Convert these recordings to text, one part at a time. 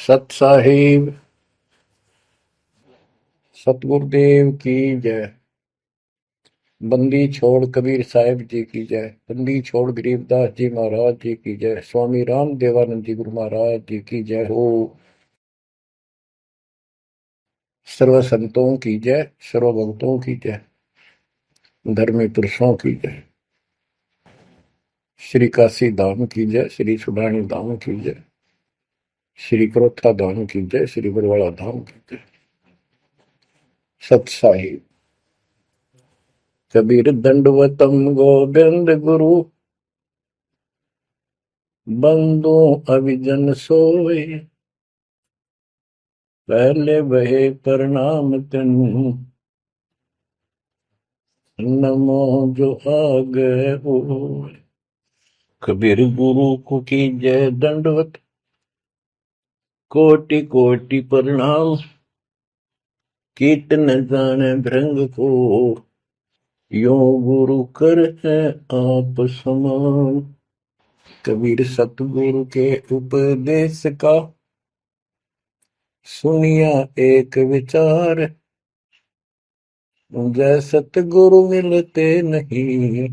सत साहिब सतगुरुदेव की जय। बंदी छोड़ कबीर साहिब जी की जय। बंदी छोड़ गरीबदास जी महाराज जी की जय। स्वामी राम देवानंद जी गुरु महाराज जी की जय हो। सर्व संतों की जय, सर्व भक्तों की जय, धर्मी पुरुषों की जय। श्री काशी धाम की जय, श्री सुडानी धाम की जय, श्री क्रोथा धाम की जय, श्री बरवाड़ा धाम की जय। सत साहिब कबीर दंडवतम गोविंद गुरु, बंदो अभिजन सोए, पहले बहे प्रणाम तेनु, नमो जो आगे हो। कबीर गुरु को की जय दंडवत, कोटि कोटि प्रणाम, कीर्तन जाने भृंग को, यो गुरु कर है आप समान। कबीर सतगुरु के उपदेश का, सुनिया एक विचार, जय सतगुरु मिलते नहीं,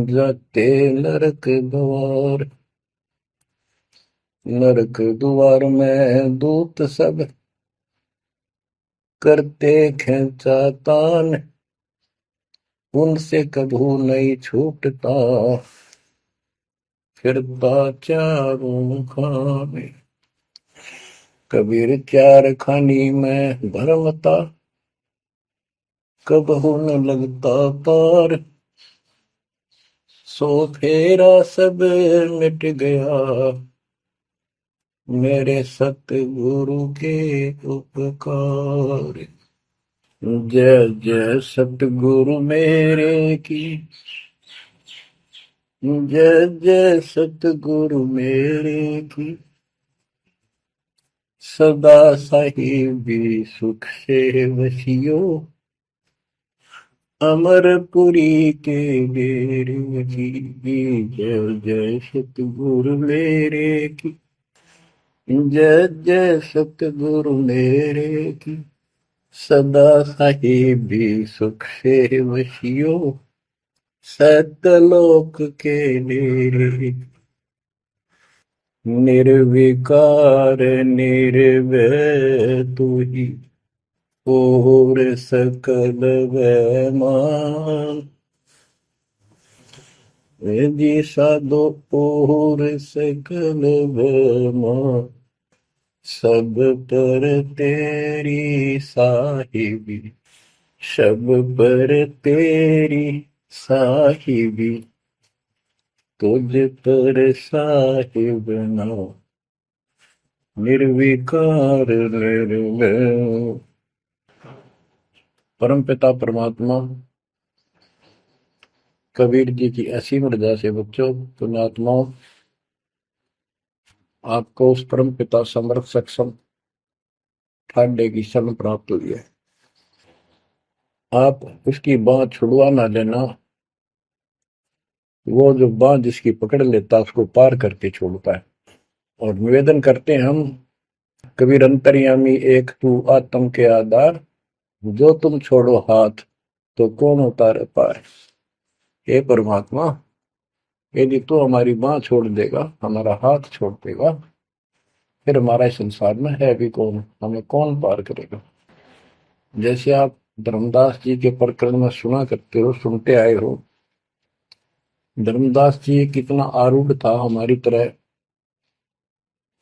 जाते नरक द्वार। नरक द्वार में दूत सब, करते खेचा तान, उनसे कभू नहीं छूटता, फिरता चारों खाने। कबीर चार खानी में भरमता, कबहू न लगता पार, सो फेरा सब मिट गया, मेरे सतगुरु के उपकार। जय जय सतगुरु मेरे की, जय जय सतगुरु मेरे की, सदा साहिबी सुख से वसियो, अमरपुरी के डेरे की। जय जय सतगुरु मेरे की, जय जय सतगुरु मेरे की, सदा साहिबी सुख से वसियो, सतलोक के डेरे। निर्विकार निर्भय तू ही, और सकल वैमान। जी साधो और सकल वैमान, सब पर तेरी साहिबी, सब पर तेरी साहिबी, तुझ पर साहिब ना, निर्विकार निर्भय। परमपिता परमात्मा कबीर जी की ऐसी मर्यादा से बच्चों, पुण्यात्माओं, आपको उस परम पिता समर्थ सक्षम ठाडे की शरण प्राप्त हुई है। आप उसकी बांह छुड़वा ना लेना, वो जो बांह जिसकी पकड़ लेता उसको पार करके छोड़ता है। और निवेदन करते हैं हम, कबीर अंतर्यामी एक तू आत्म के आधार, जो तुम छोड़ो हाथ तो कौन उतारे पार। हे परमात्मा, यदि तू हमारी बांह छोड़ देगा, हमारा हाथ छोड़ देगा, फिर हमारा इस संसार में है भी कौन, हमें कौन पार करेगा। जैसे आप धर्मदास जी के प्रकरण में सुना करते हो, सुनते आए हो, धर्मदास जी कितना आरूढ़ था हमारी तरह,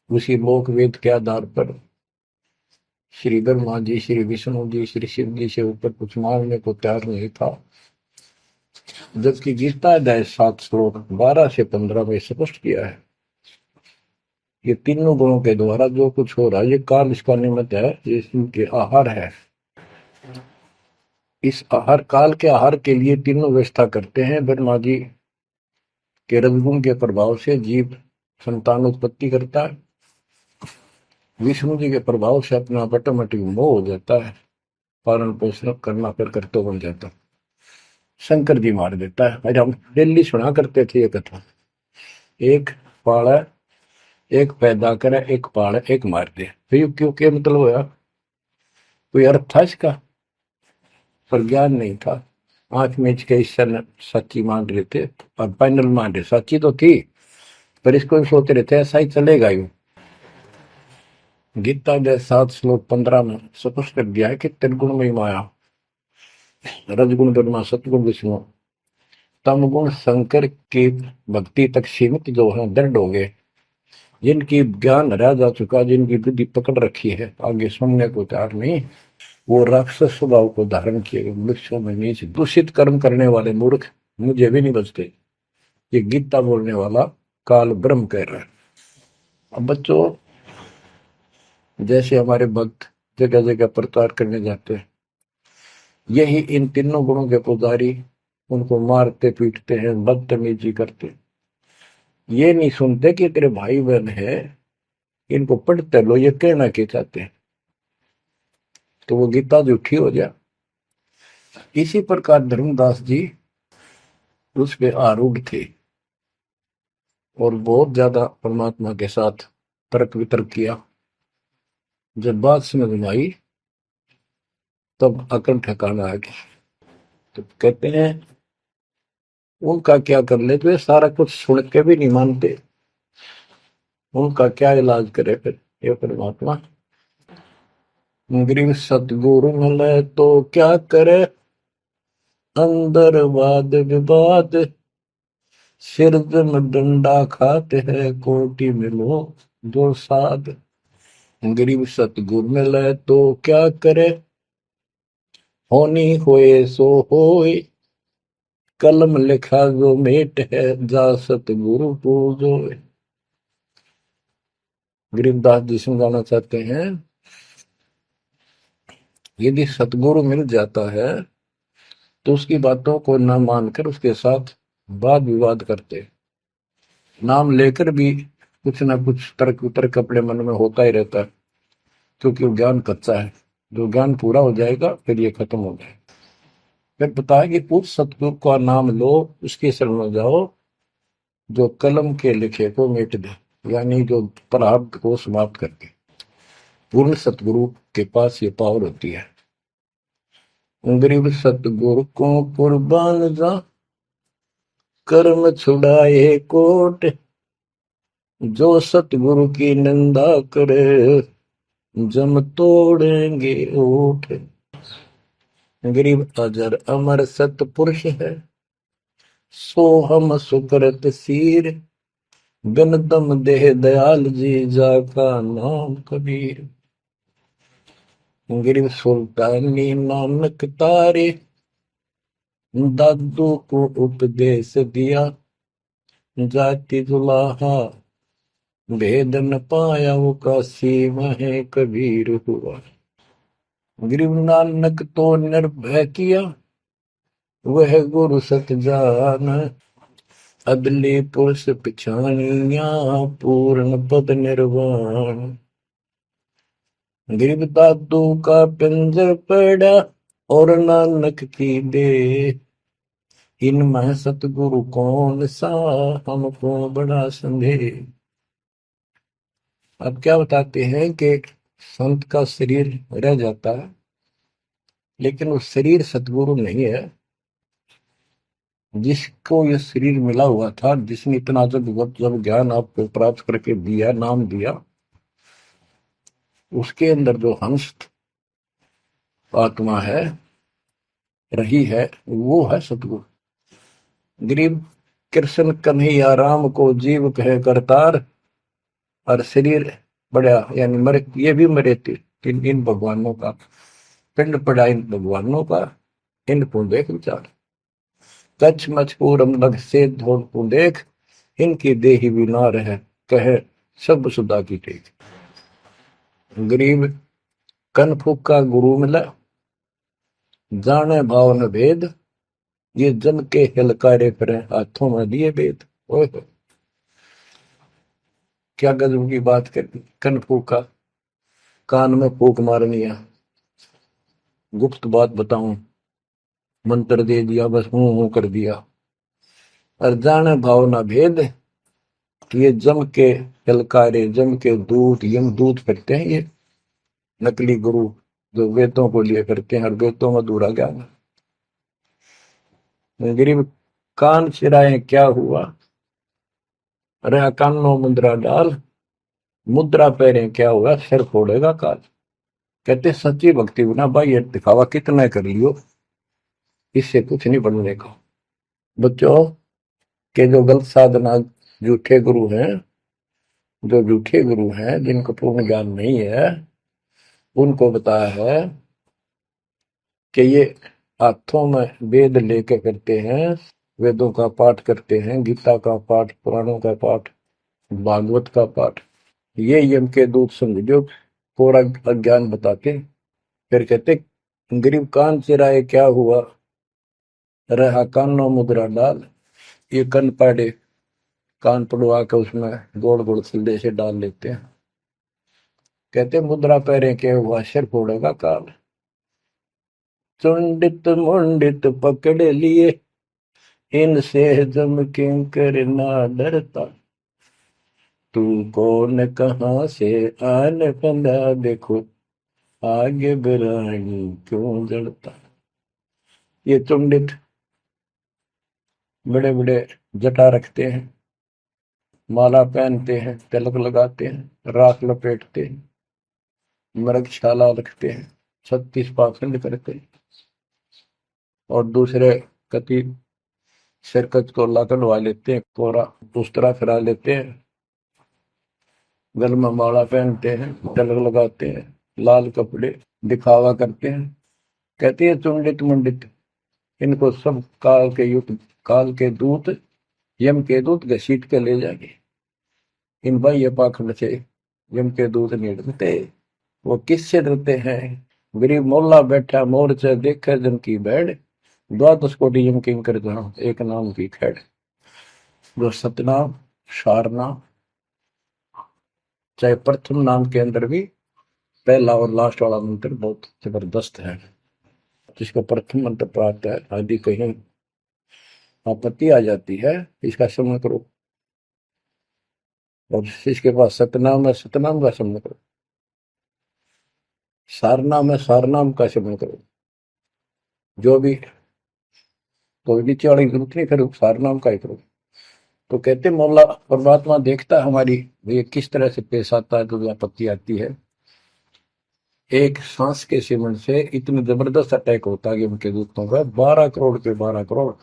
उसी लोक वेद के आधार पर श्री ब्रह्मा जी, श्री विष्णु जी, श्री शिव जी से ऊपर कुछ मांगने को तैयार नहीं था। जबकि गीता अध्याय 7 श्लोक 12 से 15 में स्पष्ट किया है, ये तीनों गुणों के द्वारा जो कुछ हो रहा है, ये काल इसका निमित्त है, ये इनके आहार है। इस आहार, काल के आहार के लिए तीनों व्यवस्था करते हैं। ब्रह्मा जी के रजगुण के प्रभाव से जीव संतान उत्पत्ति करता है, विष्णु जी के प्रभाव से अपना ऑटोमेटिक मोह हो जाता है, पालन पोषण करना फिर कर्तव्य बन जाता है, शंकर जी मार देता है। अरे हम दिल्ली सुना करते थे ये कथा। एक पाड़ा एक पैदा करे, एक पाले, एक मार दे। फिर क्यों, क्या मतलब होया? कोई अर्थ था इसका? पर ज्ञान नहीं था। आंख मीच के ईश्वर सच्ची मान रहे थे और फाइनल मान रहे, सच्ची तो थी पर इसको भी सोच रहे थे ऐसा ही चलेगा यूं। गीता के 7 श्लोक 15 में स्पष्ट कर दिया है कि त्रिगुण में माया, रजगुण ब्रह्मा, सतगुण विष्णु, तम गुण शंकर की भक्ति तक सीमित जो है दृढ़ हो गए, जिनकी ज्ञान रह जा चुका, जिनकी बुद्धि पकड़ रखी है, आगे सुनने को तैयार नहीं, वो राक्षस स्वभाव को धारण किए वृक्षों में नीचे दूषित कर्म करने वाले मूर्ख मुझे भी नहीं बचते। ये गीता बोलने वाला काल ब्रह्म कह रहा है। अब बच्चों, जैसे हमारे भक्त जगह जगह प्रचार करने जाते हैं, यही इन तीनों गुणों के पुजारी उनको मारते पीटते हैं, बदतमीजी करते हैं। ये नहीं सुनते कि तेरे भाई बहन है, इनको पढ़ते लो, ये कहना के चाहते हैं, तो वो गीता झूठी हो जाए। इसी प्रकार धर्मदास जी उस पे आरूढ़ थे और बहुत ज्यादा परमात्मा के साथ तर्क वितर्क किया। जब बात समझ में आई तब अकल ठिकाना आ गया। तो कहते हैं उनका क्या कर ले, तो ये सारा कुछ सुन के भी नहीं मानते, उनका क्या इलाज करे फिर ये परमात्मा? गरीब सतगुरु मिले तो क्या करे, अंदर वाद विवाद, सिर में डंडा खाते हैं, कोटि मिलो जो साध। गरीब सतगुरु मिले तो क्या करे, होनी होए सो होए, कलम लिखा जो मेट है, जा सतगुरु पूजो। गरीबदास जी समझाना चाहते हैं, यदि सतगुरु मिल जाता है तो उसकी बातों को न मानकर उसके साथ वाद विवाद करते, नाम लेकर भी कुछ ना कुछ तर्क वितर्क अपने मन में होता ही रहता है, क्योंकि वो ज्ञान कच्चा है। जो ज्ञान पूरा हो जाएगा फिर ये खत्म हो जाएगा। फिर बताया कि उस सतगुरु का नाम लो, उसके शरण में जाओ जो कलम के लिखे को मिट दे, यानी जो प्रारब्ध को समाप्त कर दे। पूर्ण सतगुरु के पास ये पावर होती है। गरीब सतगुरु को कुर्बान जा, कर्म छुड़ाए कोट, जो सतगुरु की निंदा करे, जम तोड़ेंगे ओठ। गरीब अजर अमर सतपुरुष है, सो हम सुकृत सीर, गनदम देह दयाल जी, जाका नाम कबीर। गरीब सुल्तानी नानक तारे, दादू को उपदेश दिया, जाति जुलाहा भेद न पाया, वो काशी में कबीर हुआ। गरीब नानक तो निर्भय किया, वह गुरु सत जान, अदले पुरुष पिछानिया, पूर्ण पद निर्वाण। गरीब दादू का पिंजर पड़ा, और नानक की दे, इनमें सतगुरु कौन सा, हमको बड़ा संदेह। अब क्या बताते हैं कि संत का शरीर रह जाता है, लेकिन वो शरीर सतगुरु नहीं है। जिसको ये शरीर मिला हुआ था, जिसने इतना जब ज्ञान आपको प्राप्त करके दिया, नाम दिया, उसके अंदर जो हंस आत्मा है, रही है, वो है सतगुरु। गरीब कृष्ण कन्हैया राम को जीव कहे करतार, और शरीर बड़ा यानी मरे, ये भी मरे थे इन भगवानों का, पिंड पड़ा इन भगवानों का, इनको देख विचार, कच्छ मच पूरम लग से धोल को देख, इनकी देही बिना रह, कहे सब सुधा की टेक। गरीब कनफुक का गुरु मिला, जाने भाव न भेद, ये जन के हिलकारे फिरे, हाथों में लिए वेद। ओए क्या गजब की बात कर दी। कनफूक का कान में फूक मारनी है, गुप्त बात बताऊं, मंत्र दे दिया, बस हूं कर दिया। और जाने भाव ना भेद, कि ये जम के ललकारे, जम के दूत, यमदूत फिरते हैं ये नकली गुरु जो वेदों को लिए करते हैं और वेदों में अधूरा ज्ञान। गरीब कान चिराए क्या हुआ, रहा कानों मुद्रा डाल, मुद्रा पहरे क्या हुआ, सिर फोड़ेगा काल। कहते सच्ची भक्ति बिना भाई ये दिखावा कितना कर लियो, इससे कुछ नहीं बनने का। बच्चों के जो गलत साधना, झूठे गुरु हैं, जो झूठे गुरु हैं जिनको पूर्ण ज्ञान नहीं है, उनको बताया है कि ये हाथों में वेद लेके करते हैं, वेदों का पाठ करते हैं, गीता का पाठ, पुराणों का पाठ, भागवत का पाठ। ये यम के दूत समझो पूरा अज्ञान बताते। फिर कहते गरीब कान चिराए क्या हुआ, रहा कानों मुद्रा डाल। ये कन पाड़े, कान पड़वा के उसमें गोड़ गोड़ सिल्ले से डाल लेते हैं। कहते मुद्रा पैरे के हुआ, सिर फोड़ेगा काल। चुंडित मुंडित पकड़ लिए, इनसे जम किंकर ना डरता। तू कौन कहाँ से आने बंदा, देखो आगे बिरानी क्यों जड़ता। ये चुंडित बड़े बड़े जटा रखते हैं, माला पहनते हैं, तिलक लगाते हैं, राख लपेटते हैं, मृगशाला रखते हैं, 36 पाखंड करते हैं, और दूसरे कति सिरकत को ला कटवा लेते हैं, कोरा दूसरा फिरा लेते हैं, गल में माला पहनते हैं, तिलक लगाते हैं, लाल कपड़े दिखावा करते हैं। कहते हैं चुंडित मुंडित, इनको सब काल के युग, काल के दूत, यम के दूत घसीट के ले जाएंगे। इन बाह्य पाखंड से यम के दूत नहीं डरते। वो किससे डरते हैं, गरीब मोल्ला बैठा मोर्चा देखे जन की बैठ, द्वादश कोटि यम किंकर जहां एक नाम की खैड़। जो सतनाम, सारनाम, चाहे प्रथम नाम के अंदर भी पहला और लास्ट वाला मंत्र बहुत जबरदस्त है। जिसको प्रथम मंत्र प्राप्त है, आदि कहीं आपत्ति आ जाती है, इसका स्मरण करो। और जिसके पास सतनाम है, सतनाम का स्मरण करो। सारनाम है, सारनाम का स्मरण करो। जो भी कोई नीचे वाली जरूरत नहीं, फिर सारनाम का ही करो। तो कहते मौला परमात्मा देखता है हमारी ये किस तरह से पेश आता है, जो आपत्ति आती है। एक सांस के सिमरण से इतने जबरदस्त अटैक होता है कि उनके दूतों का 12 करोड़ के 12 करोड़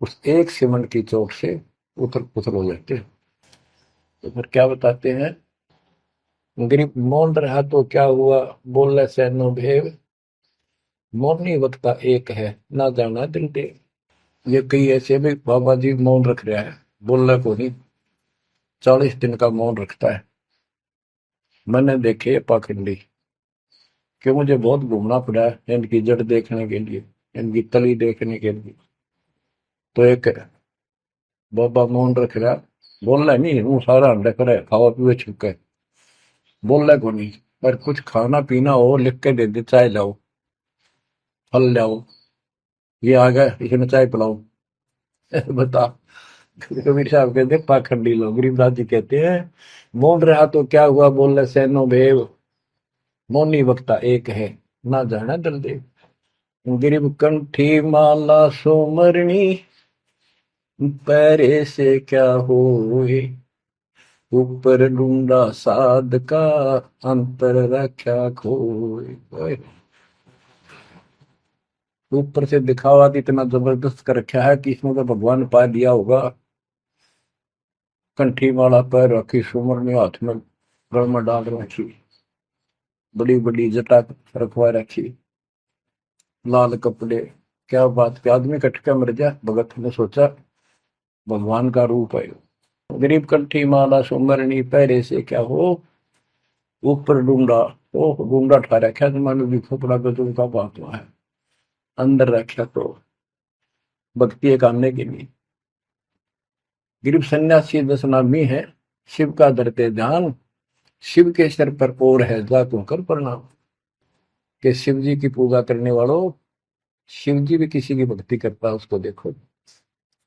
उस एक सिमरण की चोट से उथल पुथल हो जाते हैं। तो फिर क्या बताते हैं, गरीब मौन रहा तो क्या हुआ, बोले सैनो भेव, मौनी वक्ता एक है, ना जाना दिल देव। ये कई ऐसे भी बाबा जी मौन रख रहा है, बोलने को नहीं, 40 दिन का मौन रखता है। मैंने देखे पाखंडी कि मुझे बहुत घूमना पड़ा है इनकी जड़ देखने के लिए, इनकी तली देखने के लिए। तो एक बाबा मौन रख रहा, बोलना नहीं, वो सारा अंडा करे खावा पीवे छुके, बोलना को नहीं। पर कुछ खाना पीना हो लिख के दे दे, चाय लाओ, फल लाओ, ये आ गया इसमें चाय पिलाओ। बता। कबीर साहब कहते पाखंडी लोग, गरीबदास जी कहते हैं मौन रहा तो क्या हुआ, बोले सैनो भेव, मौनी वक्ता एक है, ना जाना दल देव। गरीब कंठी माला सोमरणी, पैरे से क्या होए, ऊपर ढूंढा साध का, अंतर रख्या खोए। ऊपर से दिखावा तो इतना जबरदस्त कर रखा है कि इसमें तो भगवान पा दिया होगा। कंठी माला पैर रखी, सुमरनी हाथ में गल में डाल रखी, बड़ी बड़ी जटा रखवा रखी, लाल कपड़े। क्या बात के आदमी कट के मर जाए, भगत ने सोचा भगवान का रूप है। गरीब कंठी माला सुमरनी, पैरे से क्या हो, ऊपर डूंडा, ओ डूंडा ठा रखा तो मानो भी खोपड़ा गजब का बात हुआ है, अंदर रखा तो भक्ति करने के लिए। गरीब सन्यासी दस नामी है, शिव का धरते ध्यान, शिव के सिर पर और है जातों कर प्रणाम। कि शिव जी की पूजा करने वालों, शिव जी भी किसी की भक्ति करता है, उसको देखो,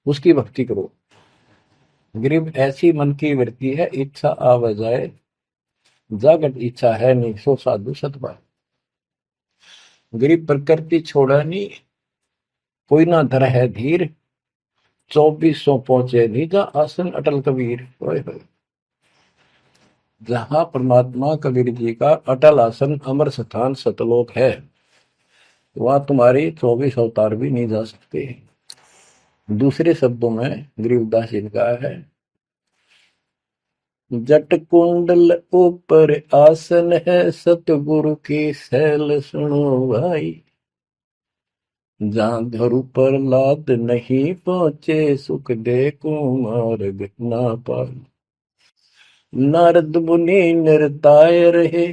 उसकी भक्ति करो। गरीब ऐसी मन की वृत्ति है, इच्छा आव जाए, जागट इच्छा है नहीं, सो साधु सतपाए। गरीब प्रकृति छोड़ा नहीं, कोई ना धर है धीर, 2400 पहुंचे निजा आसन अटल कबीर। ओए होए। जहां परमात्मा कबीर जी का अटल आसन अमर स्थान सतलोक है, वहां तुम्हारी 24 अवतार भी नहीं जा सकते। दूसरे शब्दों में गरीबदास जी ने कहा है, जट कुंडल ऊपर आसन है, सतगुरु की सैल सुनो भाई। जहां धरु पर लाद नहीं पहुंचे, सुख दे को मार्ग ना पाए। नारद मुनि निरताय रहे,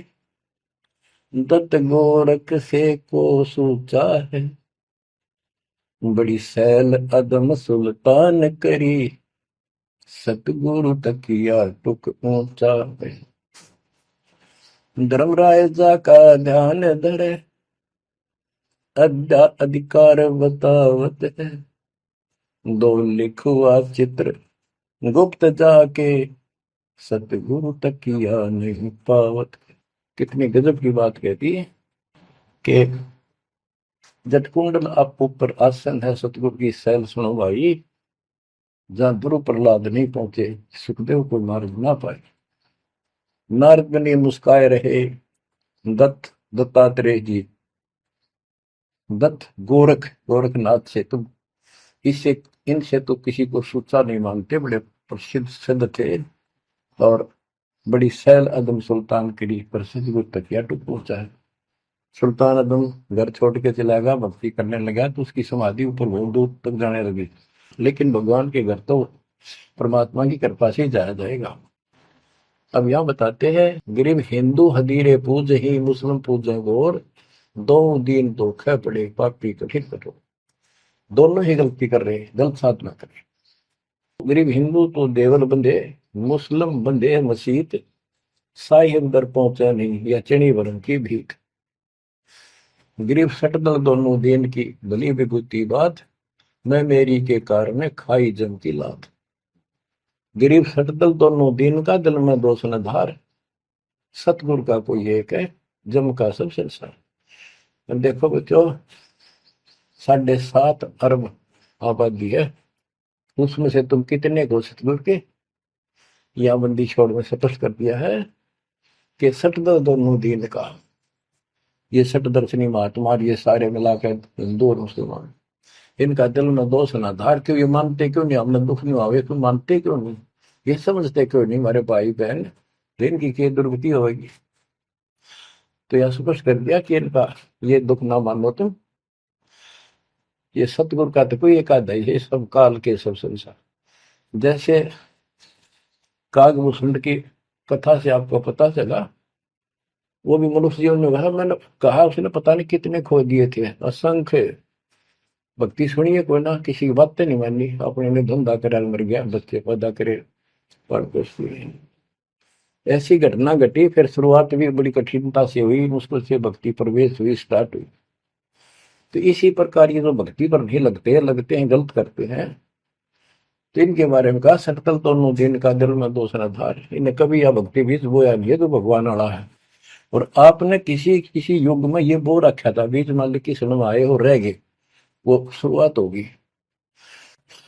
दत्त गोरख से को सूचा है। बड़ी सैल अदम सुल्तान करी, सतगुरु तकिया टुक ऊंचा है। धर्मराजा का ध्यान धरे, अधिकार बतावत है। दो लिखुआ चित्र गुप्त जाके, सतगुरु तकिया नहीं पावत। कितनी गजब की बात कहती है कि जटकुंडल आप ऊपर आसन है, सतगुरु की सैल सुनो भाई। जहां ध्रुव प्रहलाद नहीं पहुंचे, सुखदेव को मार्ग ना पाए। नारद मुनि मुस्काए रहे, दत्तात्रेय जी, दत्त गोरख गोरखनाथ से तुम इससे इनसे तो किसी को सूचा नहीं मानते, बड़े प्रसिद्ध सिद्ध थे। और बड़ी सैल अदम सुल्तान की प्रसिद्ध को तकिया टूट पहुंचा है। सुल्तान अदम घर छोड़ के चला गया, भक्ति करने लगा, तो उसकी समाधि ऊपर बहुत दूर तक जाने लगी। लेकिन भगवान के घर तो परमात्मा की कृपा से ही जाया जाएगा। अब यहां बताते हैं, गरीब हिंदू हदीरे पूज ही, मुस्लिम पूजे गोर, दो दीन धोखे पड़े, पापी कठिन कठोर। दोनों ही गलती कर रहे हैं, गलत साधना कर रहे हैं। गरीब हिंदू तो देवल बंधे, मुस्लिम बंधे मसीत, साई अंदर पहुंचा नहीं, या चणी वरण की भीख। गरीब सटदल दोनों दीन की भली विभूति बात, मैं मेरी के कारण खाई जम की लात। गरीब सटदल दोनों दीन का, दिल में दोष न धार, सतगुरु का कोई एक है, जम का सब संसार। देखो बच्चों, 7.5 अरब आबादी है, उसमें से तुम कितने को सतगुरु के या बंदी छोड़ में स्पष्ट कर दिया है कि सटदल दोनों दीन का। ये सट दर्शनी महात्मा, ये सारे मिलाकर हिंदू और मुसलमान, इनका दिल में दोष ना धार। क्यों ये मानते क्यों नहीं, हमने दुख नहीं आवे, क्यों मानते क्यों नहीं, ये समझते क्यों नहीं हमारे भाई बहन, इनकी क्या दुर्गति होगी। तो यह स्पष्ट कर दिया कि इनका ये दुख ना मानो तुम। ये सतगुरु का तो कोई एक आधा ही, सब काल के सब संसार। जैसे कागभूषण की कथा से आपको पता चला, वो भी मनुष्य जीवन में कहा, मैंने कहा उसने पता नहीं कितने खो दिए थे, असंख्य। भक्ति सुनिए कोई ना, किसी की बातें नहीं मानी, अपने ने धंधा करा मर गया, बच्चे पैदा करे पर कुछ नहीं। ऐसी घटना घटी, फिर शुरुआत भी बड़ी कठिनता से हुई, मुश्किल से भक्ति प्रवेश हुई, स्टार्ट हुई। तो इसी प्रकार ये जो भक्ति पर नहीं लगते हैं गलत करते हैं, तो इनके बारे में कहा, सकल दोनों दिन का दिल में दोष न धार। इन्हें कभी यह भक्ति बीज बोया नहीं है तो भगवान वाला है। और आपने किसी किसी युग में ये बो रखा था, बीज मान की सुन आए हो रह गए, वो शुरुआत होगी।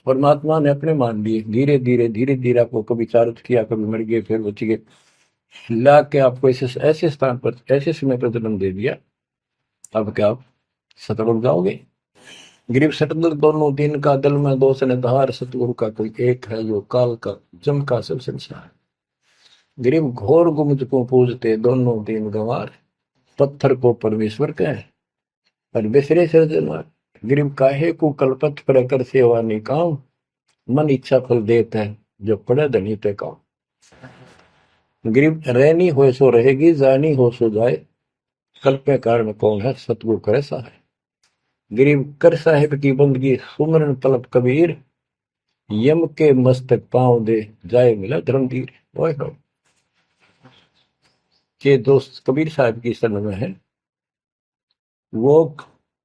परमात्मा ने अपने मान लिए, धीरे धीरे धीरे धीरे आपको कभी चारित किया, कभी मर गए, फिर बच गए, ला के आपको ऐसे ऐसे स्थान पर ऐसे समय पर जन्म दे दिया। अब क्या आप सतल हो जाओगे। गरीब सटदल दोनों दिन का, दिल में दोष ने धार, सतगुरु का कोई एक है, जो काल का जम का सब संसार। गरीब घोर गुमज को पूजते, दोनों दिन गंवार, पत्थर को परमेश्वर कहे पर बिसरे सृजनहार। गरीब काहे को कलपत पर कर सेवा नहीं काम, मन इच्छा फल देता है, जो पड़े धनी ते काम। गरीब रहनी हो सो रहेगी, जानी हो सो जाए, कल्पे कारण कौन है, सतगुरु करे सहाय। गरीब कर साहिब की बंदगी, सुमरन तलब कबीर, यम के मस्तक पांव दे, जाए मिला धर्मवीर। ओए हो, के दोस्त कबीर साहब की शरण में है, वो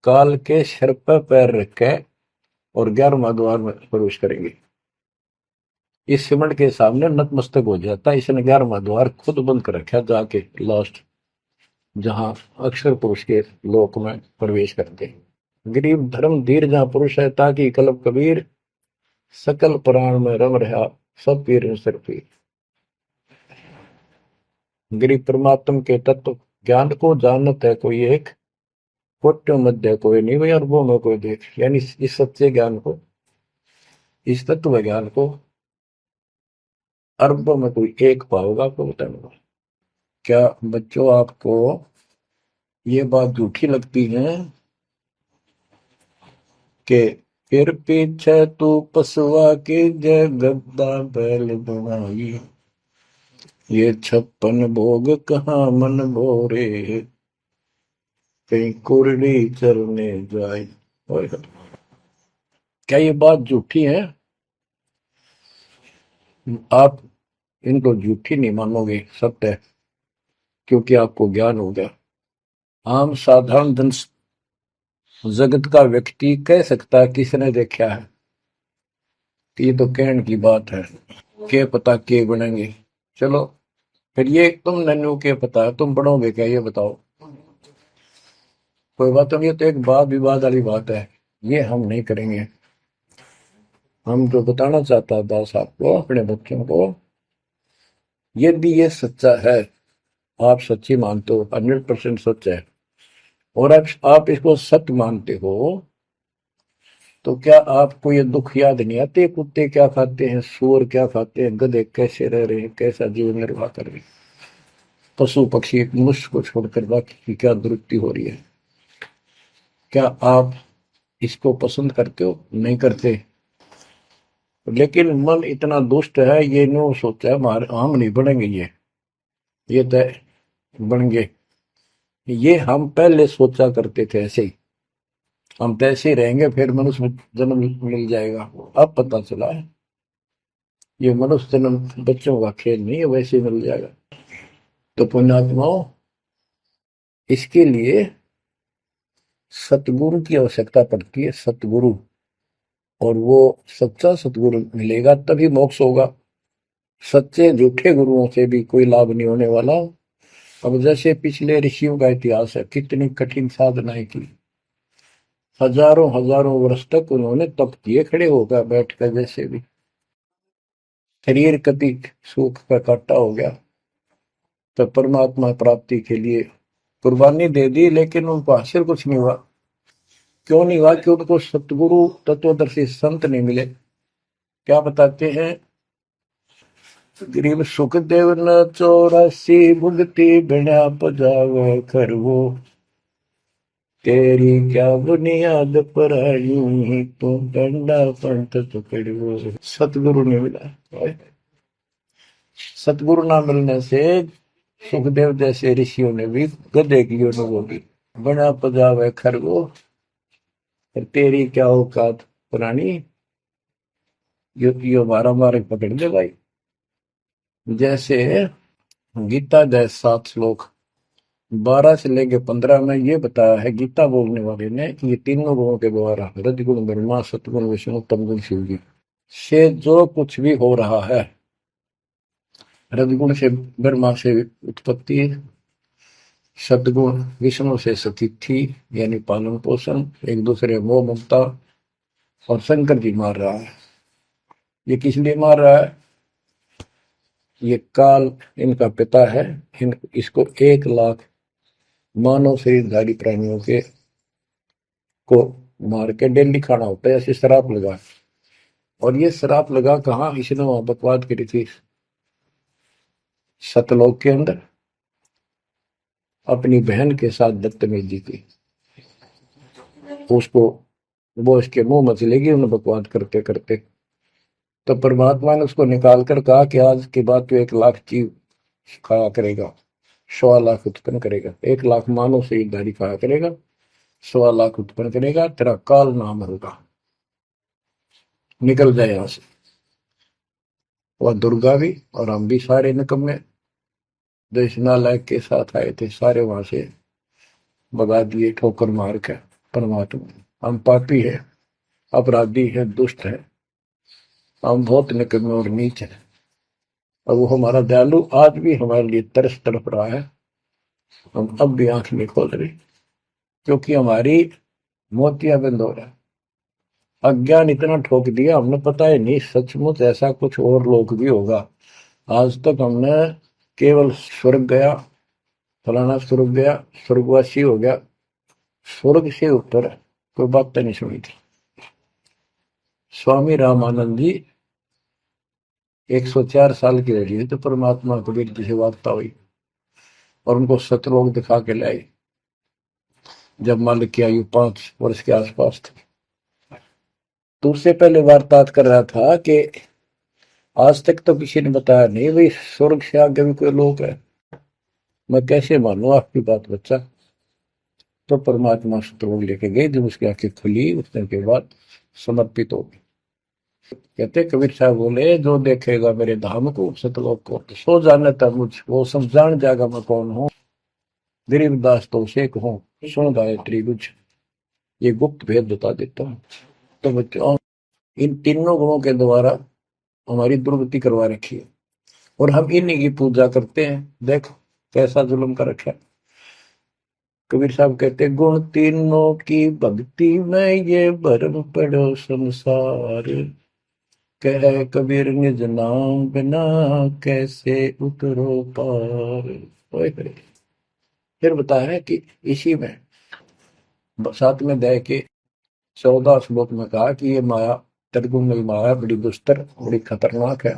काल के सिर पर पैर रख के और 11वां द्वार में प्रवेश करेंगे। इस सिमट के सामने नतमस्तक हो जाता है। इसने 11वां द्वार खुद बंद कर रखा जाके लास्ट, जहां अक्षर पुरुष के लोक में प्रवेश करते हैं। गरीब धर्म धीर जहां पुरुष है, ताकि कलब कबीर सकल प्राण में रम रहा सब पीर सिर पीर। गरीब परमात्म के तत्व ज्ञान को जानत है कोई एक, कोट्यों मध्य कोई नहीं भाई, अरबों में कोई देख। यानी इस सच्चे ज्ञान को, इस तत्व ज्ञान को अरबों में कोई एक पाओगा, आपको बताऊंगा। क्या बच्चों आपको ये बात झूठी लगती है कि फिर पीछे तू पसुआ की जय गद्दा बैल बनाई, ये 56 भोग कहाँ मन भोरे, कहीं कुरली चरने जाए। क्या ये बात झूठी है? आप इनको झूठी नहीं मानोगे, सत्य है, क्योंकि आपको ज्ञान हो गया। आम साधारण धन जगत का व्यक्ति कह सकता है किसने देखा है, ये तो कहने की बात है, के पता के बनेंगे। चलो फिर ये तुम नन्नू के पता है, तुम बढ़ोगे क्या, ये बताओ। कोई बात नहीं, ये तो एक वाद विवाद वाली बात है, ये हम नहीं करेंगे। हम जो बताना चाहता है दास आपको, अपने बच्चों को, यदि ये सच्चा है, आप सच्ची मानते हो, 100% सच है, और आप इसको सत्य मानते हो, तो क्या आपको ये दुख याद नहीं आते? कुत्ते क्या खाते हैं, सूअर क्या खाते हैं, गधे कैसे रह रहे हैं, कैसा जीवन निर्वाह कर रहे हैं, पशु पक्षी मनुष्य को छोड़कर बाकी की क्या दुरुक्ति हो रही है। क्या आप इसको पसंद करते हो? नहीं करते। लेकिन मन इतना दुष्ट है, ये नो सोचा है हमारे हम नहीं बढ़ेंगे, ये तय बन गए। ये हम पहले सोचा करते थे ऐसे ही, हम तो ऐसे ही रहेंगे, फिर मनुष्य जन्म मिल जाएगा। अब पता चला है ये मनुष्य जन्म बच्चों का खेल नहीं है, वैसे ही मिल जाएगा। तो पुण्यात्माओं, इसके लिए सतगुरु की आवश्यकता पड़ती है, सतगुरु। और वो सच्चा सतगुरु मिलेगा तभी मोक्ष होगा। सच्चे झूठे गुरुओं से भी कोई लाभ नहीं होने वाला। अब जैसे पिछले ऋषियों का इतिहास है, कितनी कठिन साधनाएं की, हजारों हजारों वर्ष तक उन्होंने तप किए, खड़े होकर बैठकर, जैसे भी शरीर कभी सूख का काटा हो गया, तो परमात्मा प्राप्ति के लिए कुर्बानी दे दी, लेकिन उनको हासिल कुछ नहीं हुआ। क्यों नहीं हुआ? कि उनको सतगुरु तत्वदर्शी संत नहीं मिले। क्या बताते हैं? गरीब सुखदेव न 84 भुगती बिना पजावे खरवो, तेरी क्या बुनियाद पर आई, तू डंडा पंथ पकड़ो। सतगुरु नहीं मिला। सतगुरु ना मिलने से सुखदेव जैसे ऋषियों ने भी गधे की अनुभव की, बना पजावे खरगो, तेरी क्या औकात पुरानी, यो मारा मारे पकड़ दे भाई। जैसे गीता जय 7 श्लोक 12 से लेके 15 में ये बताया है गीता बोलने वाले ने कि ये तीनों गुणों के द्वारा, रजगुण ब्रह्मा, सतगुण विष्णु, तमगुण शिव जी, से जो कुछ भी हो रहा है, रजगुण से ब्रह्मा से उत्पत्ति, सदगुण विष्णु से सतिथि यानी पालन पोषण, एक दूसरे मोह ममता, और शंकर जी मार रहा है। ये किस लिए मार रहा है? ये काल इनका पिता है। इसको 1 लाख मानव शरीरधारी प्राणियों के को मार के डेली खाना होता है, ऐसे शराब लगा। और ये शराब लगा कहाँ? इसने वहां बकवाद करी थी सतलोक के अंदर, अपनी बहन के साथ बदतमीजी की। उसको वो इसके मुंह में चलेगी उन्हें बकवाद करते करते। तो परमात्मा ने उसको निकाल कर कहा कि आज के बाद तो 1 लाख जीव खाया करेगा, 1.25 लाख उत्पन्न करेगा, 1 लाख मानव शरीरधारी खाया करेगा, 1.25 लाख उत्पन्न करेगा, तेरा काल नाम होगा, निकल जाए यहां से। और दुर्गा भी और हम भी सारे निकम्मे जो इस नालायक के साथ आए थे, सारे वहां से भगा दिए ठोकर मार के। परमात्मा, हम पापी है, अपराधी है, दुष्ट है, हम बहुत निकम्मे और नीच हैं। और वो हमारा दयालु आज भी हमारे लिए तरस तड़प रहा है। हम अब भी आंख नहीं खोल रहे, क्योंकि हमारी मोतियां बंद हो रहा है। अज्ञान इतना ठोक दिया, हमने पता ही नहीं सचमुच ऐसा कुछ और लोक भी होगा। आज तक हमने केवल स्वर्ग गया, फलाना स्वर्ग गया, स्वर्गवासी हो गया, स्वर्ग से ऊपर कोई बात नहीं सुनी थी। स्वामी रामानंद जी 104 साल की रही तो परमात्मा कबीर जी से वार्ता हुई और उनको सतलोक दिखा के लाई, जब मालिक की आयु 5 वर्ष के आसपास थी। तो उससे पहले वार्तालाप कर रहा था कि आज तक तो किसी ने बताया नहीं भाई स्वर्ग से आगे भी कोई लोक है। मैं कैसे मानूं आपकी बात बच्चा। तो परमात्मा सतलोक लेके गए, जब उसकी आंखें खुली उस दिन के बाद समर्पित हो गई। कहते कबीर साहब बोले, जो देखेगा मेरे धाम को सतलोक को तो सो जाने तक मुझ वो सब जान जाएगा मैं कौन हूँ। गरीबदास तो उसे कहूँ सुन गायत्री बुझ, ये गुप्त भेद बता देता हूँ। तो बच्चों इन तीनों गुणों के द्वारा हमारी दुर्गति करवा रखी है और हम इन्हीं की पूजा करते हैं। देख कैसा जुल्म कर रखा है। कबीर साहब कहते गुण तीनों की भक्ति में ये भरम पड़ो संसार, कह कबीर निज नाम बिना कैसे उतरो पार। फिर बताया कि इसी में 7वें अध्याय के 14 श्लोक में कहा कि ये माया तदगुण माया बड़ी दुस्तर बड़ी खतरनाक है,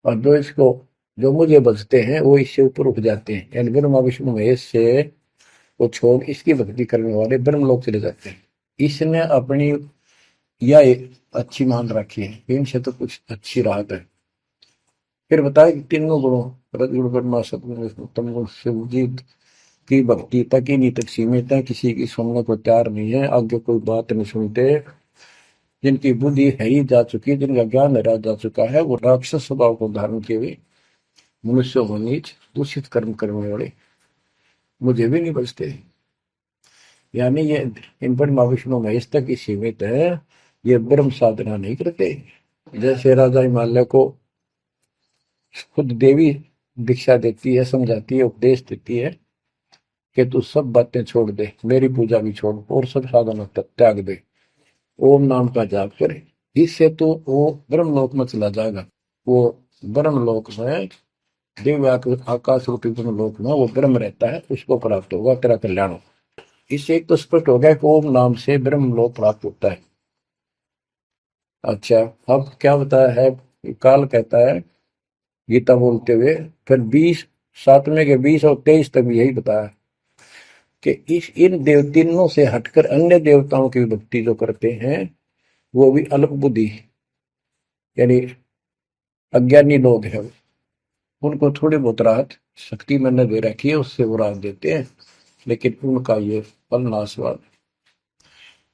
और जो मुझे बचते हैं वो इससे ऊपर उठ जाते हैं, यानी ब्रह्मा विष्णु महेश से वो छोड़ इसकी भक्ति करने वाले ब्रह्म लोक चले जाते हैं। इसने अपनी यह अच्छी मान रखी है, इनसे तो कुछ अच्छी राहत है। फिर बताया कि तीनों गुणों रजगुण ब्रह्मा सतगुण विष्णु तम गुण शिवजीत की भक्ति तक ही नहीं तक सीमित है, किसी की सुनने को तैयार नहीं है, आगे कोई बात नहीं सुनते। जिनकी बुद्धि है ही जा चुकी, जिनका ज्ञान हरा जा चुका है, वो राक्षस स्वभाव को धारण किए हुए मनुष्य को नीच दूषित कर्म करने वाले मुझे भी नहीं बचते। यानी ये इन पर माँ विष्णु महेश तक ही सीमित है, ये ब्रह्म साधना नहीं करते। जैसे राजा हिमालय को खुद देवी दीक्षा देती है, समझाती है, उपदेश देती है कि तू सब बातें छोड़ दे, मेरी पूजा भी छोड़ और सब साधनों त्याग दे, ओम नाम का जाप करे, इससे तो वो ब्रह्मलोक में चला जाएगा। वो ब्रह्मलोक में दिव्य आकाश रूपी ब्रह्मलोक में वो ब्रह्म रहता है, उसको प्राप्त होगा, तेरा कल्याण होगा। इससे एक तो स्पष्ट हो गया कि ओम नाम से ब्रह्मलोक प्राप्त होता है। अच्छा अब क्या बताया है, काल कहता है गीता बोलते हुए, फिर 20 7वें के 20 और 23 तक भी यही बताया कि इस इन देव तीनों से हटकर अन्य देवताओं की भक्ति जो करते हैं वो भी अल्प बुद्धि यानी अज्ञानी लोग हैं। उनको थोड़ी बहुत राहत शक्ति मैंने दे रखी है, उससे वो राहत देते हैं, लेकिन उनका ये फल नाशवान।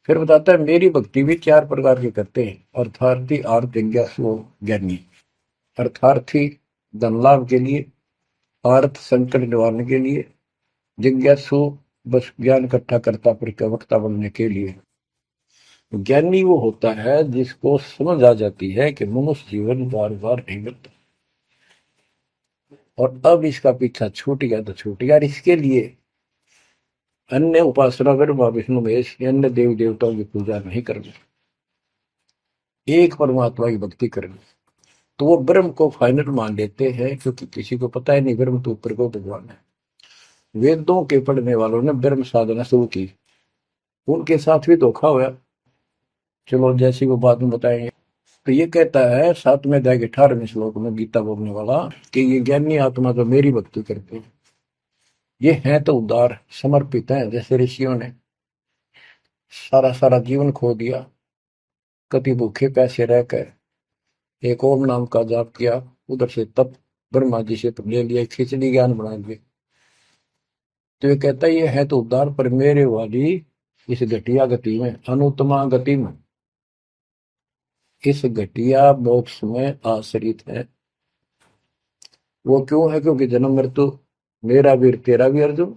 फिर बताता है मेरी भक्ति भी 4 प्रकार की करते हैं, अर्थार्थी आर्थ जिज्ञासु ज्ञानी। अर्थार्थी धन लाभ के लिए, आर्थ संकट निवारने के लिए, जिज्ञासु बस ज्ञान इकट्ठा करता प्रवक्ता बनने के लिए। ज्ञानी वो होता है जिसको समझ आ जाती है कि मनुष्य जीवन बार बार नहीं मिलता और अब इसका पीछा छूट गया तो छूट गया, इसके लिए अन्य उपासना ब्रह्मा विष्णु महेश अन्य देवी देवताओं की पूजा नहीं करनी, एक परमात्मा की भक्ति करनी। तो वो ब्रह्म को फाइनल मान लेते हैं, क्योंकि किसी को पता ही नहीं ब्रह्म तो ऊपर को भगवान है। वेदों के पढ़ने वालों ने ब्रह्म साधना शुरू की, उनके साथ भी धोखा हुआ। चलो जैसी वो बाद में बताएंगे। तो ये कहता है 7वें अध्याय के 18वें श्लोक में गीता बोलने वाला कि ये ज्ञानी आत्मा जो मेरी भक्ति करते हैं ये हैं तो उदार समर्पित हैं, जैसे ऋषियों ने सारा सारा जीवन खो दिया, कति भूखे प्यासे रहकर एक ओम नाम का जाप किया, उधर से तप ब्रह्मा जी से ले लिया, खिचड़ी ज्ञान बना दिए। तो ये कहता है ये है तो उदार, पर मेरे वाली इस घटिया गति में, अनुत्तमा गति में, इस घटिया मोक्ष में आश्रित है। वो क्यों है, क्योंकि जन्म मृत्यु मेरा वीर तेरा भी अर्जुन।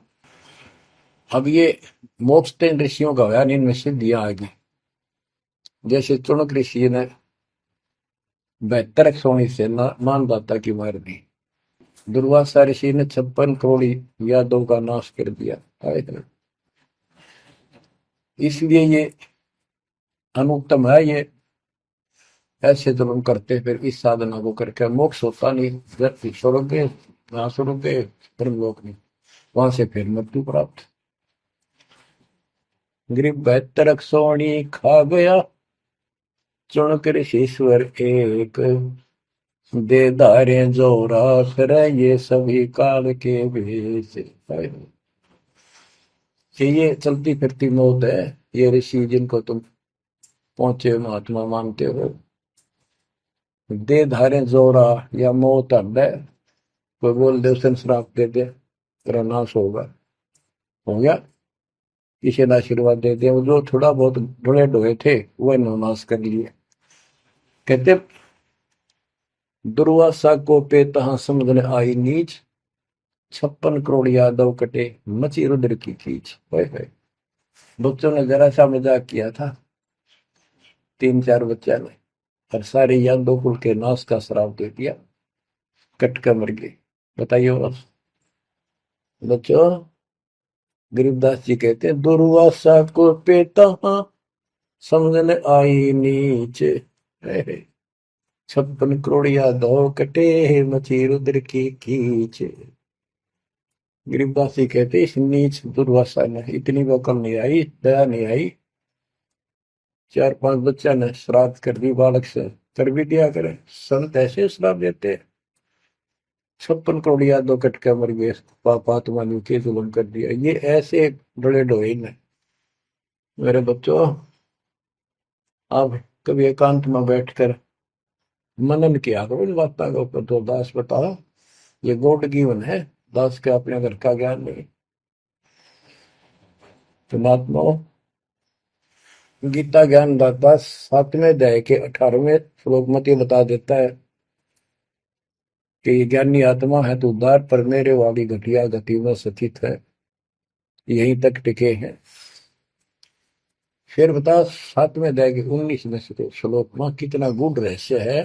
अब ये मोक्ष तीन ऋषियों का होया, इनमें सिद्धियां आ गई। जैसे चुनक ऋषि ने 72 सोनी से मानदाता की मार दी। दुर्वासा ऋषि ने 56 करोड़ यादव का नाश कर दिया। इसलिए ये अनुत्तम है। ये ऐसे जुल्म करते फिर इस साधना को करके मोक्ष होता नहीं। व्यक्ति स्वर्ग गए, वहां स्वर्ग गए, ब्रह्मलोक नहीं, वहां से फिर मृत्यु प्राप्त। गरीब 72 सोनी खा गया, चुनकर ईश्वर एक, दे धारे जो राख रहे ये सभी काल के भेष। कि ये चलती फिरती मौत है। ये ऋषि जिनको तुम पहुंचे महात्मा मानते हो, दे धारे जोरा या मौत हद है। कोई बोल दे उसे श्राप दे दे तेरा नाश होगा, हो गया। किसी ने आशीर्वाद दे दिया, वो जो थोड़ा बहुत ढोए ढोए थे वो इन्होंने नाश कर लिए। कहते दुर्वासा को पे तहा समझने आई नीच, 56 करोड़ यादव कटे मची रुद्र की खींच। बच्चों ने जरा सा मजाक किया था, 3-4 बच्चा ने, और सारे यादव कुल के नाश का श्राप दे दिया, कट कर मर गए। बताइए और बच्चों, गरीबदास जी कहते हैं दुर्वासा को पे तहा समझने आई नीच, 56 करोड़ यादव कटे मची रुद्र की खींच। गरीबदास जी कहते इस नीच दुर्वासा ने इतनी वकल नहीं आई, दया नहीं आई। 4-5 बच्चा ने श्राद्ध कर दी बालक से, कर भी दिया करे। संत ऐसे श्राप देते, 56 करोड़ यादव कट के मर गए, पापात्मा ने के जुल्म कर दिया। ये ऐसे डले डोए ने। मेरे बच्चों, आप कभी एकांत में बैठकर मनन किया करो इन बातों के ऊपर। तो दास बताओ, ये गॉड गिवन है, दास के अपने घर का ज्ञान नहीं। तो महात्माओं, गीता ज्ञान दाता 7वें अध्याय के 18वें श्लोक में बता देता है कि ये ज्ञानी आत्मा है तो उद्धार पर मेरे वाली घटिया गति में स्थित है, यहीं तक टिके हैं। फिर बता 7वें अध्याय के 19वें श्लोक में कितना गूढ़ रहस्य है,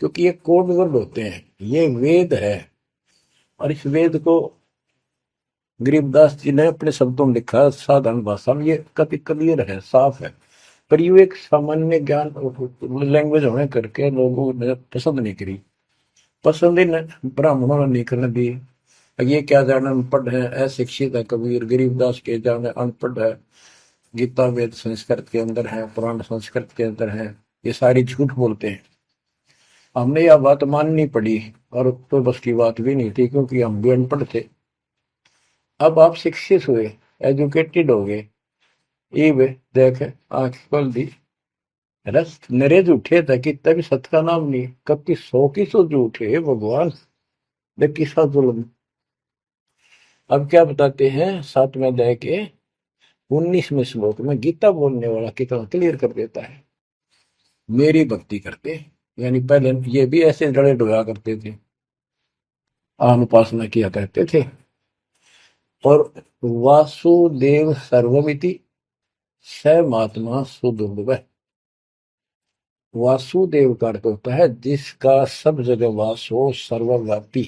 क्योंकि ये कोड वर्ड होते हैं, ये वेद है। और इस वेद को गरीबदास जी ने अपने शब्दों में लिखा, साधारण भाषा में, ये कति क्लियर है, साफ है। पर ये एक सामान्य ज्ञान लैंग्वेज होने करके लोगों ने पसंद नहीं करी, पसंद ही ब्राह्मणों ने नहीं करने दी। ये क्या जाने अनपढ़ है, अशिक्षित है कबीर, गरीबदास के जाने अनपढ़ है, गीता वेद संस्कृत के अंदर है, पुराण संस्कृत के अंदर है, ये सारी झूठ बोलते हैं। हमने यह बात माननी पड़ी, और तो बस की बात भी नहीं थी, क्योंकि हम भी अनपढ़ थे। अब आप शिक्षित हुए, एजुकेटेड हो गए, ये वे देख आंख खोल दी, रस नरे झूठे था कि तभी सत का नाम नहीं, कब की 100 की 100 झूठे भगवान, देख किसका जुल्म। अब क्या बताते हैं 7वें अध्याय के 19वें श्लोक में, गीता बोलने वाला कितना क्लियर कर देता है। मेरी भक्ति करते, यानी पहले ये भी ऐसे जड़े डोया करते थे, अनुपासना किया करते थे। और वासुदेव सर्वमिति स महात्मा सुदुर्लभ। वासुदेव का अर्थ होता है जिसका सब जगह वास हो, सर्वव्यापी,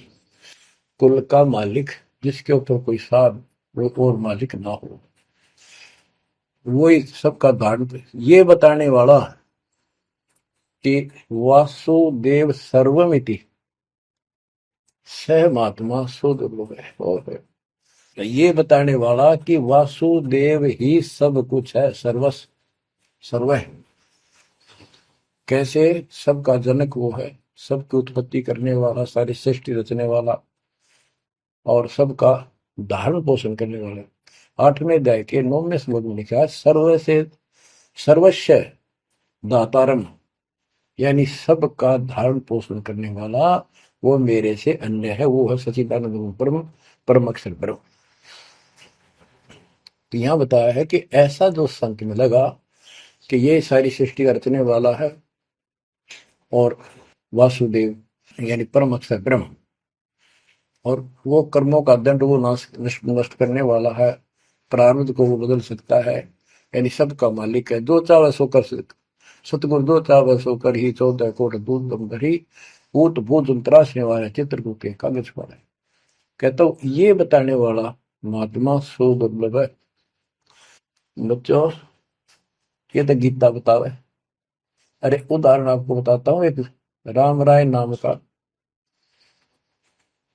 कुल का मालिक, जिसके ऊपर कोई साथ वो और मालिक ना हो, वही सबका धारण। ये बताने वाला कि वासुदेव सर्वमिति स महात्मा सुदुर्लभ है। और ये बताने वाला कि वासुदेव ही सब कुछ है, सर्वस्व सर्व है। कैसे? सबका जनक वो है, सबकी उत्पत्ति करने वाला, सारी सृष्टि रचने वाला, और सबका धारण पोषण करने वाला। 8वें अध्याय के 9वें श्लोक में लिखा है, सर्व से सर्वस्व दातारम, यानी सबका धारण पोषण करने वाला वो मेरे से अन्य है, वो है सच्चिदानंद परम परम अक्षर ब्रह्म। तो यहां बताया है कि ऐसा जो संक में लगा कि ये सारी सृष्टि रचने वाला है, और वासुदेव यानी परम अक्षर ब्रह्म, और वो कर्मों का दंड वो नष्ट करने वाला है, प्रारब्ध को वो बदल सकता है, यानी सबका मालिक है, जो चाहे सो कर सकता, सतगुरु दो चावै सो कर ही 14 कोट दूध दम धरी ऊत भूत त्रासने वाले चित्रकूट के कागज पर है। कहता हूँ ये बताने वाला महात्मा सो दुर्लभ है। बच्चों ये तो गीता बतावे। अरे उदाहरण आपको बताता हूँ, एक राम राय नाम का,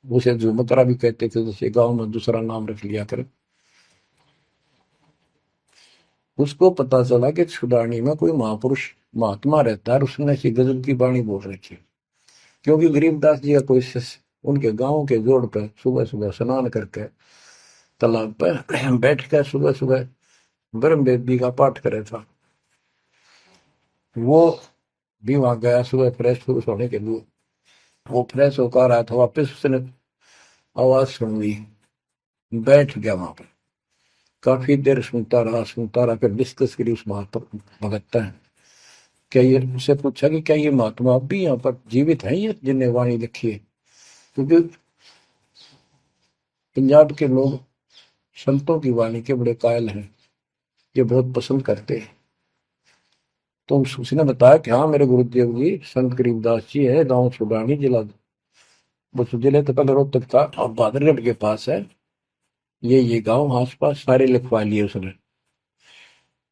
उसे झुमकरा भी कहते थे, जैसे गांव में दूसरा नाम रख लिया करे। उसको पता चला कि छुड़ानी में कोई महापुरुष महात्मा रहता है, उसने ऐसी गजब की वाणी बोल रखी। क्योंकि गरीबदास जी का कोई शिष्य उनके गांव के जोड़ पे सुबह सुबह स्नान करके तालाब पे बैठ कर सुबह सुबह ब्रह्म वेदी का पाठ करे था। वो भी वहां गया सुबह फ्रेश फ्रूश होने के लिए। वो फ्रेश होकर आया था, वापिस उसने आवाज सुन ली, बैठ गया वहां पर। काफी देर सुनता रहा, फिर डिस्कस करी उस महात्मा भगत है। क्या ये उससे पूछा कि क्या ये महात्मा अब भी यहाँ पर जीवित है, ये जिन्हें वाणी लिखी है? क्योंकि पंजाब के लोग संतों की वाणी के बड़े कायल हैं, ये बहुत पसंद करते हैं। तो उसने बताया कि हाँ मेरे गुरुदेव जी संत गरीबदास जी है, गांव छुड़ानी जिला, वो जिले तो पहले रोहतक था, अब बहादुरगढ़ के पास है। ये गांव आस पास सारे लिखवा लिए उसने।